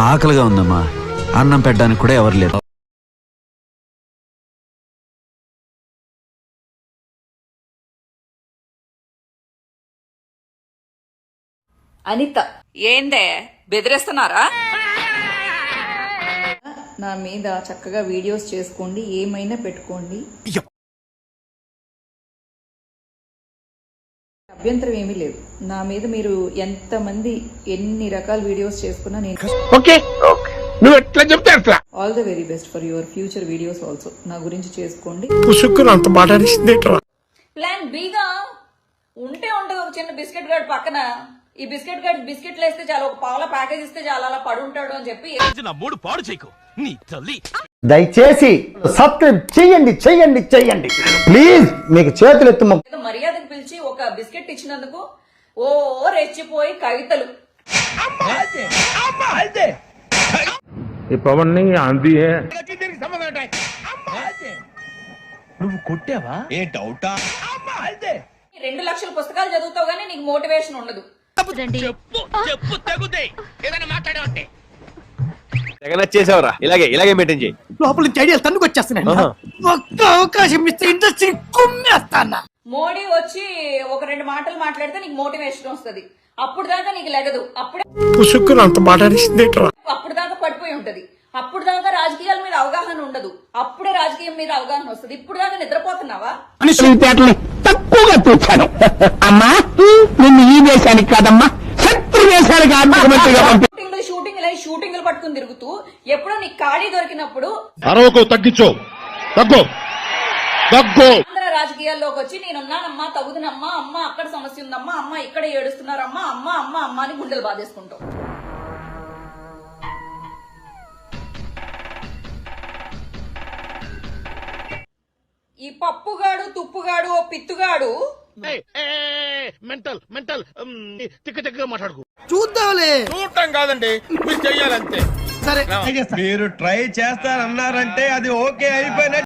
ఆకలిగా ఉందమ్మా, అన్నం పెట్టడానికి కూడా ఎవరు లేదు. అనిత, ఏందే బెదిరిస్తున్నారా? నా మీద చక్కగా వీడియోస్ చేసుకోండి, ఏమైనా పెట్టుకోండి, అభ్యంతరం ఏమీ లేదు. నా మీద మీరు ఎంతమంది ఎన్ని రకాల వీడియోస్ చేసుకున్నా నేను all the very best for your future videos also. నా గురించి చేసుకోండి. ప్లాన్ బిగా ఉంటే ఉంటది ఒక చిన్న బిస్కెట్ గార్డ్ పక్కన. ఈ బిస్కెట్ గార్డ్ బిస్కెట్లు వేస్తే చాలా, ఒక పావుల ప్యాకేజ్ ఇస్తే చాలా అలా పడుంటాడు అని చెప్పి దయచేసి సబ్స్క్రైబ్ చెయ్యండి చెయ్యండి చెయ్యండి ప్లీజ్. మీకు చేతులు ఎత్తు మర్యాదకు పిలిచి ఒక బిస్కెట్ ఇచ్చినందుకు ఓ రెచ్చిపోయి కవితలు. నువ్వు కొట్టావా? ఏ డౌటా? 2 లక్షల పుస్తకాలు చదువుతావు గానీ నీకు మోటివేషన్ ఉండదు. చేసావరా? ఇలాగే మెయింటైన్ చేయి. లోపల నుంచి ఐడియాలు తన్నుకు వచ్చేస్తున్నాయి. ఒక్క అవకాశం ఇస్తే ఇండస్ట్రీ కుమ్మేస్తానా. మోడీ వచ్చి ఒక 2 మాటలు మాట్లాడితే నీకు మోటివేషన్ వస్తుంది. అప్పుడు దాకా నీకు లెగదు. అప్పుడు దాకా పడిపోయి ఉంటది. అప్పుడు దాకా రాజకీయాల మీద అవగాహన ఉండదు. అప్పుడే రాజకీయం మీద అవగాహన వస్తుంది. ఇప్పుడు దాకా నిద్రపోతున్నావా? తక్కువగా చూచాను అమ్మా. నిన్ను ఈ దేశానికి కాదమ్మా, శత్రు దేశానికి షూటింగ్లు పట్టుకుని తిరుగుతూ ఎప్పుడో నీకు ఖాళీ దొరికినప్పుడు ఆంధ్ర రాజకీయాల్లోకి వచ్చి నేనున్నానమ్మా, తగుదునమ్మా, అమ్మ అక్కడ సమస్య ఉందమ్మా, అమ్మ ఇక్కడ ఏడుస్తున్నారమ్మా, అమ్మ అమ్మ అమ్మ అని గుండెలు బాధేసుకుంటావు. ఈ పప్పుగాడు తుప్పుగాడు ఓ పిత్తుగాడు మాట్లాడుకో. చూద్దాంలే. చూడటం కాదండి, మీరు చెయ్యాలంతే. సరే, మీరు ట్రై చేస్తారన్నారంటే అది ఓకే అయిపోయిన